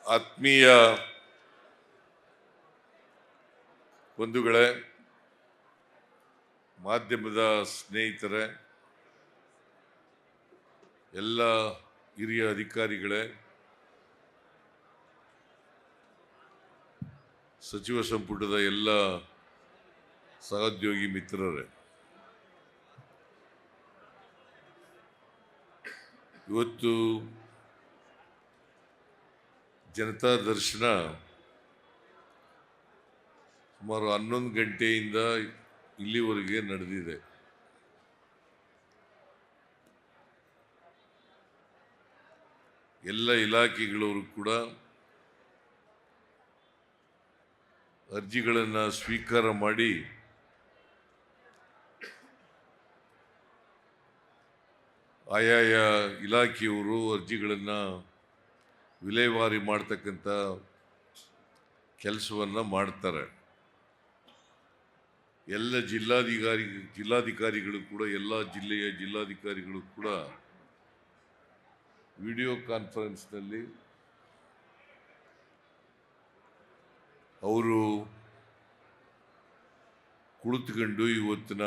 ಆತ್ಮೀಯ ಬಂಧುಗಳೇ, ಮಾಧ್ಯಮದ ಸ್ನೇಹಿತರೆ, ಎಲ್ಲ ಹಿರಿಯ ಅಧಿಕಾರಿಗಳೇ, ಸಚಿವ ಸಂಪುಟದ ಎಲ್ಲ ಸಹೋದ್ಯೋಗಿ ಮಿತ್ರರೇ, ಇವತ್ತು ಜನತಾ ದರ್ಶನ ಸುಮಾರು 11 ಗಂಟೆಯಿಂದ ಇಲ್ಲಿವರೆಗೆ ನಡೆದಿದೆ. ಎಲ್ಲ ಇಲಾಖೆಗಳವರು ಕೂಡ ಅರ್ಜಿಗಳನ್ನು ಸ್ವೀಕಾರ ಮಾಡಿ ಆಯಾಯ ಇಲಾಖೆಯವರು ಅರ್ಜಿಗಳನ್ನು ವಿಲೇವಾರಿ ಮಾಡ್ತಕ್ಕಂಥ ಕೆಲಸವನ್ನು ಮಾಡ್ತಾರೆ. ಎಲ್ಲ ಜಿಲ್ಲಾಧಿಕಾರಿಗಳು ಕೂಡ, ಎಲ್ಲ ಜಿಲ್ಲೆಯ ಜಿಲ್ಲಾಧಿಕಾರಿಗಳು ಕೂಡ ವಿಡಿಯೋ ಕಾನ್ಫರೆನ್ಸ್ನಲ್ಲಿ ಅವರು ಕುಳಿತುಕೊಂಡು ಇವತ್ತಿನ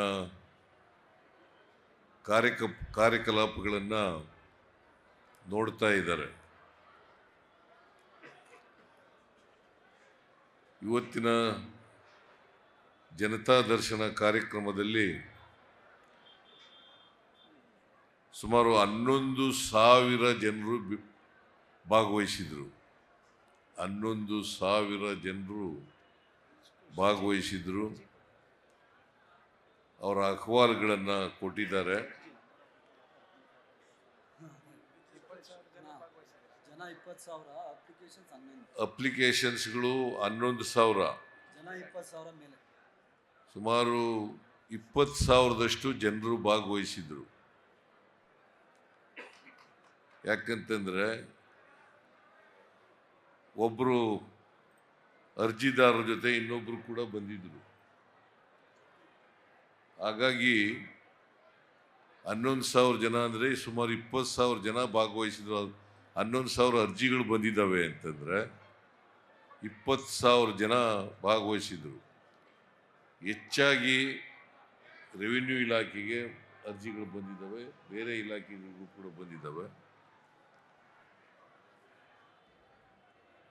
ಕಾರ್ಯಕಲಾಪಗಳನ್ನು ನೋಡ್ತಾ ಇದ್ದಾರೆ. ಇವತ್ತಿನ ಜನತಾ ದರ್ಶನ ಕಾರ್ಯಕ್ರಮದಲ್ಲಿ ಸುಮಾರು 11,000 ಜನರು ಭಾಗವಹಿಸಿದರು. 11,000 ಜನರು ಭಾಗವಹಿಸಿದರು. ಅವರ ಅಹವಾಲುಗಳನ್ನು ಕೊಟ್ಟಿದ್ದಾರೆ. ಅಪ್ಲಿಕೇಶನ್ಸ್ಗಳು 11,000, ಸುಮಾರು 20,000ದಷ್ಟು ಜನರು ಭಾಗವಹಿಸಿದರು. ಯಾಕಂತಂದರೆ ಒಬ್ಬರು ಅರ್ಜಿದಾರರ ಜೊತೆ ಇನ್ನೊಬ್ಬರು ಕೂಡ ಬಂದಿದ್ದರು. ಹಾಗಾಗಿ 11,000 ಜನ ಅಂದರೆ ಸುಮಾರು 20,000 ಜನ ಭಾಗವಹಿಸಿದ್ರು. 11,000 ಅರ್ಜಿಗಳು ಬಂದಿದ್ದಾವೆ ಅಂತಂದರೆ 20,000 ಜನ ಭಾಗವಹಿಸಿದರು. ಹೆಚ್ಚಾಗಿ ರೆವಿನ್ಯೂ ಇಲಾಖೆಗೆ ಅರ್ಜಿಗಳು ಬಂದಿದ್ದಾವೆ, ಬೇರೆ ಇಲಾಖೆಗಳಿಗೂ ಕೂಡ ಬಂದಿದ್ದಾವೆ.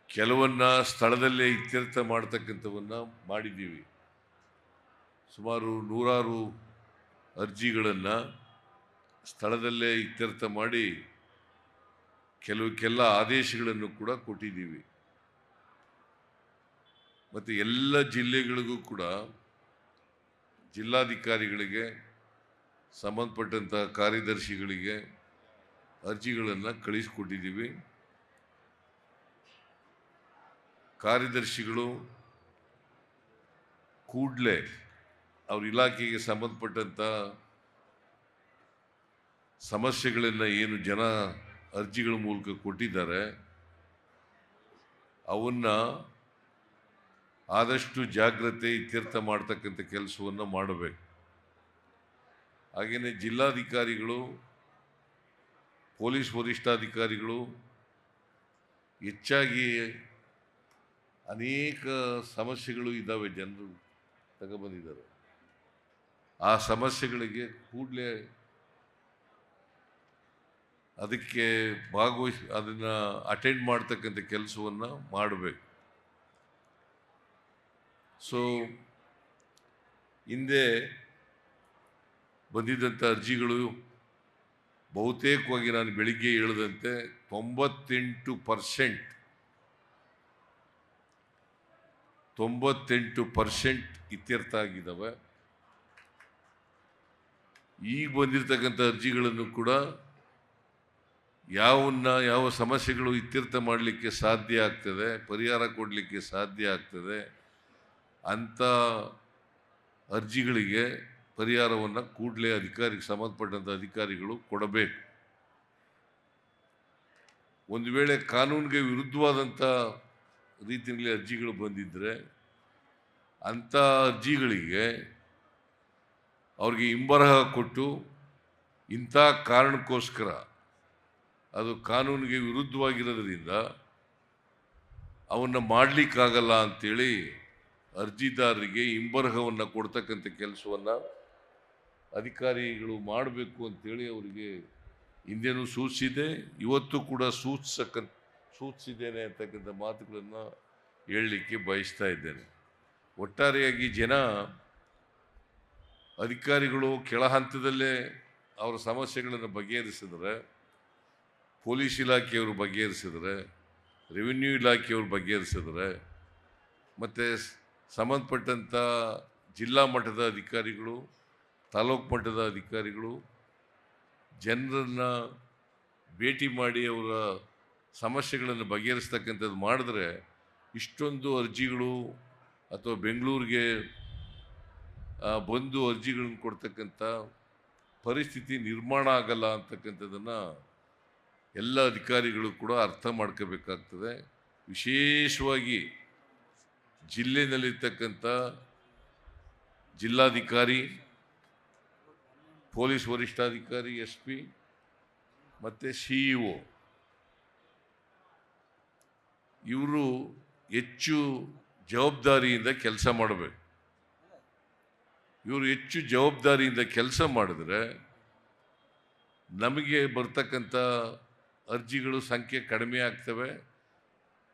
ಕೆಲವನ್ನ ಸ್ಥಳದಲ್ಲೇ ಇತ್ಯರ್ಥ ಮಾಡ್ತಕ್ಕಂಥವನ್ನ ಮಾಡಿದ್ದೀವಿ. ಸುಮಾರು 100 ಅರ್ಜಿಗಳನ್ನು ಸ್ಥಳದಲ್ಲೇ ಇತ್ಯರ್ಥ ಮಾಡಿ ಕೆಲವಕ್ಕೆಲ್ಲ ಆದೇಶಗಳನ್ನು ಕೂಡ ಕೊಟ್ಟಿದ್ದೀವಿ. ಮತ್ತು ಎಲ್ಲ ಜಿಲ್ಲೆಗಳಿಗೂ ಕೂಡ ಜಿಲ್ಲಾಧಿಕಾರಿಗಳಿಗೆ, ಸಂಬಂಧಪಟ್ಟಂಥ ಕಾರ್ಯದರ್ಶಿಗಳಿಗೆ ಅರ್ಜಿಗಳನ್ನು ಕಳಿಸಿಕೊಟ್ಟಿದ್ದೀವಿ. ಕಾರ್ಯದರ್ಶಿಗಳು ಕೂಡಲೇ ಅವ್ರ ಇಲಾಖೆಗೆ ಸಂಬಂಧಪಟ್ಟಂಥ ಸಮಸ್ಯೆಗಳನ್ನು ಏನು ಜನ ಅರ್ಜಿಗಳ ಮೂಲಕ ಕೊಟ್ಟಿದ್ದಾರೆ ಅವನ್ನು ಆದಷ್ಟು ಜಾಗ್ರತೆ ಇತ್ಯರ್ಥ ಮಾಡ್ತಕ್ಕಂಥ ಕೆಲಸವನ್ನು ಮಾಡಬೇಕು. ಹಾಗೆಯೇ ಜಿಲ್ಲಾಧಿಕಾರಿಗಳು, ಪೊಲೀಸ್ ವರಿಷ್ಠಾಧಿಕಾರಿಗಳು ಹೆಚ್ಚಾಗಿ ಅನೇಕ ಸಮಸ್ಯೆಗಳು ಇದ್ದಾವೆ, ಜನರು ತಗೊಬಂದಿದ್ದಾರೆ. ಆ ಸಮಸ್ಯೆಗಳಿಗೆ ಕೂಡಲೇ ಅದಕ್ಕೆ ಅದನ್ನು ಅಟೆಂಡ್ ಮಾಡ್ತಕ್ಕಂಥ ಕೆಲಸವನ್ನು ಮಾಡಬೇಕು. ಸೊ ಹಿಂದೆ ಬಂದಿದ್ದಂಥ ಅರ್ಜಿಗಳು ಬಹುತೇಕವಾಗಿ ನಾನು ಬೆಳಿಗ್ಗೆ ಹೇಳಿದಂತೆ 98% ಇತ್ಯರ್ಥ ಆಗಿದ್ದಾವೆ. ಈಗ ಬಂದಿರತಕ್ಕಂಥ ಅರ್ಜಿಗಳನ್ನು ಕೂಡ ಯಾವ ಸಮಸ್ಯೆಗಳು ಇತ್ಯರ್ಥ ಮಾಡಲಿಕ್ಕೆ ಸಾಧ್ಯ ಆಗ್ತದೆ, ಪರಿಹಾರ ಕೊಡಲಿಕ್ಕೆ ಸಾಧ್ಯ ಆಗ್ತದೆ ಅಂಥ ಅರ್ಜಿಗಳಿಗೆ ಪರಿಹಾರವನ್ನು ಕೂಡಲೇ ಸಂಬಂಧಪಟ್ಟಂಥ ಅಧಿಕಾರಿಗಳು ಕೊಡಬೇಕು. ಒಂದು ವೇಳೆ ಕಾನೂನಿಗೆ ವಿರುದ್ಧವಾದಂಥ ರೀತಿಯಲ್ಲಿ ಅರ್ಜಿಗಳು ಬಂದಿದ್ದರೆ ಅಂಥ ಅರ್ಜಿಗಳಿಗೆ ಅವ್ರಿಗೆ ಹಿಂಬರಹ ಕೊಟ್ಟು ಇಂಥ ಕಾರಣಕ್ಕೋಸ್ಕರ ಅದು ಕಾನೂನಿಗೆ ವಿರುದ್ಧವಾಗಿರೋದ್ರಿಂದ ಅವನ್ನು ಮಾಡಲಿಕ್ಕಾಗಲ್ಲ ಅಂಥೇಳಿ ಅರ್ಜಿದಾರರಿಗೆ ಹಿಂಬರಹವನ್ನು ಕೊಡ್ತಕ್ಕಂಥ ಕೆಲಸವನ್ನು ಅಧಿಕಾರಿಗಳು ಮಾಡಬೇಕು ಅಂಥೇಳಿ ಅವರಿಗೆ ಹಿಂದೆನೂ ಸೂಚಿಸಿದೆ, ಇವತ್ತು ಕೂಡ ಸೂಚಿಸಿದ್ದೇನೆ ಅಂತಕ್ಕಂಥ ಮಾತುಗಳನ್ನು ಹೇಳಲಿಕ್ಕೆ ಬಯಸ್ತಾ ಇದ್ದೇನೆ. ಒಟ್ಟಾರೆಯಾಗಿ ಜನ ಅಧಿಕಾರಿಗಳು ಕೆಳ ಹಂತದಲ್ಲೇ ಅವರ ಸಮಸ್ಯೆಗಳನ್ನು ಬಗೆಹರಿಸಿದ್ರೆ, ಪೊಲೀಸ್ ಇಲಾಖೆಯವರು ಬಗೆಹರಿಸಿದ್ರೆ, ರೆವಿನ್ಯೂ ಇಲಾಖೆಯವರು ಬಗೆಹರಿಸಿದ್ರೆ, ಮತ್ತು ಸಂಬಂಧಪಟ್ಟಂಥ ಜಿಲ್ಲಾ ಮಟ್ಟದ ಅಧಿಕಾರಿಗಳು, ತಾಲೂಕು ಮಟ್ಟದ ಅಧಿಕಾರಿಗಳು ಜನರನ್ನು ಭೇಟಿ ಮಾಡಿ ಅವರ ಸಮಸ್ಯೆಗಳನ್ನು ಬಗೆಹರಿಸ್ತಕ್ಕಂಥದ್ದು ಮಾಡಿದ್ರೆ ಇಷ್ಟೊಂದು ಅರ್ಜಿಗಳು ಅಥವಾ ಬೆಂಗಳೂರಿಗೆ ಬಂದು ಅರ್ಜಿಗಳನ್ನು ಕೊಡ್ತಕ್ಕಂಥ ಪರಿಸ್ಥಿತಿ ನಿರ್ಮಾಣ ಆಗಲ್ಲ ಅಂತಕ್ಕಂಥದ್ದನ್ನು ಎಲ್ಲ ಅಧಿಕಾರಿಗಳು ಕೂಡ ಅರ್ಥ ಮಾಡ್ಕೋಬೇಕಾಗ್ತದೆ. ವಿಶೇಷವಾಗಿ ಜಿಲ್ಲೆಯಲ್ಲಿರ್ತಕ್ಕಂಥ ಜಿಲ್ಲಾಧಿಕಾರಿ, ಪೊಲೀಸ್ ವರಿಷ್ಠಾಧಿಕಾರಿ, SP ಮತ್ತು CEO ಇವರು ಹೆಚ್ಚು ಜವಾಬ್ದಾರಿಯಿಂದ ಕೆಲಸ ಮಾಡಬೇಕು. ಇವರು ಹೆಚ್ಚು ಜವಾಬ್ದಾರಿಯಿಂದ ಕೆಲಸ ಮಾಡಿದ್ರೆ ನಮಗೆ ಬರ್ತಕ್ಕಂಥ ಅರ್ಜಿಗಳು ಸಂಖ್ಯೆ ಕಡಿಮೆ ಆಗ್ತವೆ,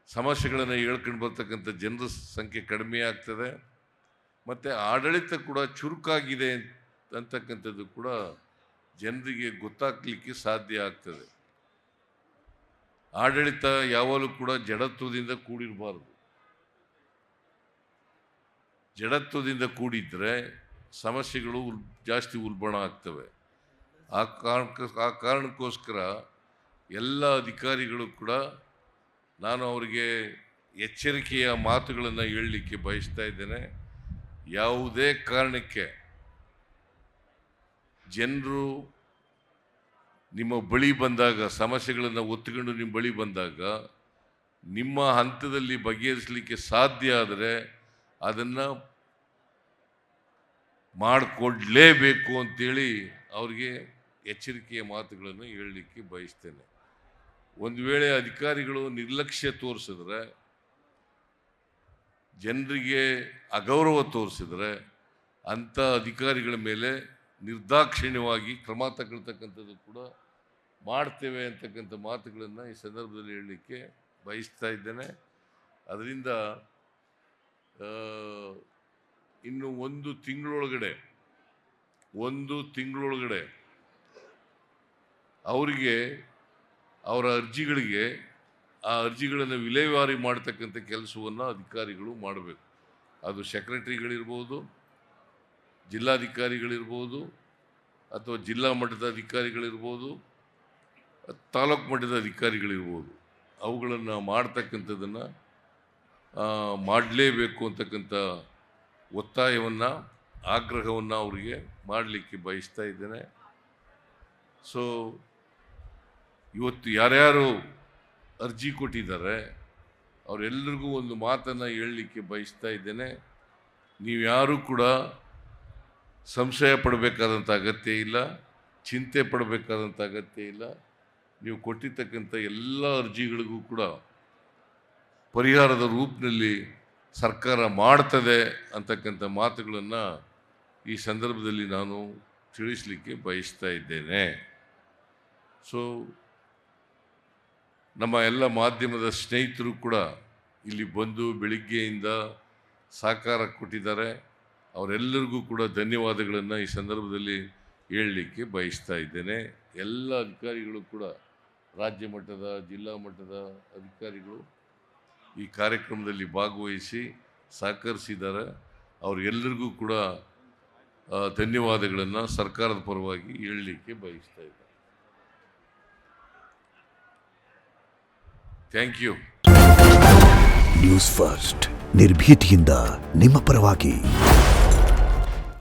ಸಮಸ್ಯೆಗಳನ್ನು ಹೇಳ್ಕೊಂಡು ಬರ್ತಕ್ಕಂಥ ಜನರ ಸಂಖ್ಯೆ ಕಡಿಮೆ ಆಗ್ತದೆ, ಮತ್ತು ಆಡಳಿತ ಕೂಡ ಚುರುಕಾಗಿದೆ ಅಂತಕ್ಕಂಥದ್ದು ಕೂಡ ಜನರಿಗೆ ಗೊತ್ತಾಗಲಿಕ್ಕೆ ಸಾಧ್ಯ ಆಗ್ತದೆ. ಆಡಳಿತ ಯಾವಾಗಲೂ ಕೂಡ ಜಡತ್ವದಿಂದ ಕೂಡಿರಬಾರ್ದು. ಜಡತ್ವದಿಂದ ಕೂಡಿದ್ರೆ ಸಮಸ್ಯೆಗಳು ಜಾಸ್ತಿ ಉಲ್ಬಣ ಆಗ್ತವೆ. ಆ ಕಾರಣಕ್ಕೋಸ್ಕರ ಎಲ್ಲ ಅಧಿಕಾರಿಗಳು ಕೂಡ ನಾನು ಅವರಿಗೆ ಎಚ್ಚರಿಕೆಯ ಮಾತುಗಳನ್ನು ಹೇಳಲಿಕ್ಕೆ ಬಯಸ್ತಾ ಇದ್ದೇನೆ. ಯಾವುದೇ ಕಾರಣಕ್ಕೆ ಜನರು ನಿಮ್ಮ ಬಳಿ ಬಂದಾಗ, ಸಮಸ್ಯೆಗಳನ್ನು ಒತ್ತುಕೊಂಡು ನಿಮ್ಮ ಬಳಿ ಬಂದಾಗ, ನಿಮ್ಮ ಹಂತದಲ್ಲಿ ಬಗೆಹರಿಸಲಿಕ್ಕೆ ಸಾಧ್ಯ ಆದರೆ ಅದನ್ನು ಮಾಡಿಕೊಡ್ಲೇಬೇಕು ಅಂತೇಳಿ ಅವ್ರಿಗೆ ಎಚ್ಚರಿಕೆಯ ಮಾತುಗಳನ್ನು ಹೇಳಲಿಕ್ಕೆ ಬಯಸ್ತೇನೆ. ಒಂದು ವೇಳೆ ಅಧಿಕಾರಿಗಳು ನಿರ್ಲಕ್ಷ್ಯ ತೋರಿಸಿದ್ರೆ, ಜನರಿಗೆ ಅಗೌರವ ತೋರಿಸಿದ್ರೆ, ಅಂಥ ಅಧಿಕಾರಿಗಳ ಮೇಲೆ ನಿರ್ದಾಕ್ಷಿಣ್ಯವಾಗಿ ಕ್ರಮ ತಗೊಳ್ತಕ್ಕಂಥದ್ದು ಕೂಡ ಮಾಡ್ತೇವೆ ಅಂತಕ್ಕಂಥ ಮಾತುಗಳನ್ನು ಈ ಸಂದರ್ಭದಲ್ಲಿ ಹೇಳಲಿಕ್ಕೆ ಬಯಸ್ತಾ ಇದ್ದೇನೆ. ಅದರಿಂದ ಇನ್ನು ಒಂದು ತಿಂಗಳೊಳಗಡೆ ಅವರಿಗೆ ಅವರ ಅರ್ಜಿಗಳಿಗೆ ಆ ಅರ್ಜಿಗಳನ್ನು ವಿಲೇವಾರಿ ಮಾಡ್ತಕ್ಕಂಥ ಕೆಲಸವನ್ನು ಅಧಿಕಾರಿಗಳು ಮಾಡಬೇಕು. ಅದು ಸೆಕ್ರೆಟರಿಗಳಿರ್ಬೋದು, ಜಿಲ್ಲಾಧಿಕಾರಿಗಳಿರ್ಬೋದು, ಅಥವಾ ಜಿಲ್ಲಾ ಮಟ್ಟದ ಅಧಿಕಾರಿಗಳಿರ್ಬೋದು, ತಾಲೂಕು ಮಟ್ಟದ ಅಧಿಕಾರಿಗಳಿರ್ಬೋದು. ಅವುಗಳನ್ನು ಮಾಡ್ತಕ್ಕಂಥದ್ದನ್ನು ಮಾಡಲೇಬೇಕು ಅಂತಕ್ಕಂಥ ಒತ್ತಾಯವನ್ನು, ಆಗ್ರಹವನ್ನು ಅವರಿಗೆ ಮಾಡಲಿಕ್ಕೆ ಬಯಸ್ತಾ ಇದ್ದೇನೆ. ಸೊ ಇವತ್ತು ಯಾರ್ಯಾರು ಅರ್ಜಿ ಕೊಟ್ಟಿದ್ದಾರೆ ಅವರೆಲ್ಲರಿಗೂ ಒಂದು ಮಾತನ್ನು ಹೇಳಲಿಕ್ಕೆ ಬಯಸ್ತಾ ಇದ್ದೇನೆ. ನೀವು ಯಾರೂ ಕೂಡ ಸಂಶಯ ಪಡಬೇಕಾದಂಥ ಅಗತ್ಯ ಇಲ್ಲ, ಚಿಂತೆ ಪಡಬೇಕಾದಂಥ ಅಗತ್ಯ ಇಲ್ಲ. ನೀವು ಕೊಟ್ಟಿರ್ತಕ್ಕಂಥ ಎಲ್ಲ ಅರ್ಜಿಗಳಿಗೂ ಕೂಡ ಪರಿಹಾರದ ರೂಪದಲ್ಲಿ ಸರ್ಕಾರ ಮಾಡ್ತದೆ ಅಂತಕ್ಕಂಥ ಮಾತುಗಳನ್ನು ಈ ಸಂದರ್ಭದಲ್ಲಿ ನಾನು ತಿಳಿಸಲಿಕ್ಕೆ ಬಯಸ್ತಾ ಇದ್ದೇನೆ. ಸೊ ನಮ್ಮ ಎಲ್ಲ ಮಾಧ್ಯಮದ ಸ್ನೇಹಿತರು ಕೂಡ ಇಲ್ಲಿ ಬಂದು ಬೆಳಿಗ್ಗೆಯಿಂದ ಸಹಕಾರ ಕೊಟ್ಟಿದ್ದಾರೆ. ಅವರೆಲ್ಲರಿಗೂ ಕೂಡ ಧನ್ಯವಾದಗಳನ್ನು ಈ ಸಂದರ್ಭದಲ್ಲಿ ಹೇಳಲಿಕ್ಕೆ ಬಯಸ್ತಾ ಇದ್ದೇನೆ. ಎಲ್ಲ ಅಧಿಕಾರಿಗಳು ಕೂಡ, ರಾಜ್ಯ ಮಟ್ಟದ, ಜಿಲ್ಲಾ ಮಟ್ಟದ ಅಧಿಕಾರಿಗಳು ಈ ಕಾರ್ಯಕ್ರಮದಲ್ಲಿ ಭಾಗವಹಿಸಿ ಸಹಕರಿಸಿದ್ದಾರೆ. ಅವರೆಲ್ಲರಿಗೂ ಕೂಡ ಧನ್ಯವಾದಗಳನ್ನು ಸರ್ಕಾರದ ಪರವಾಗಿ ಹೇಳಲಿಕ್ಕೆ ಬಯಸ್ತಾ ಇದ್ದಾರೆ. Thank you. ನ್ಯೂಸ್ ಫಸ್ಟ್, ನಿರ್ಭೀತಿಯಿಂದ ನಿಮ್ಮ ಪರವಾಗಿ.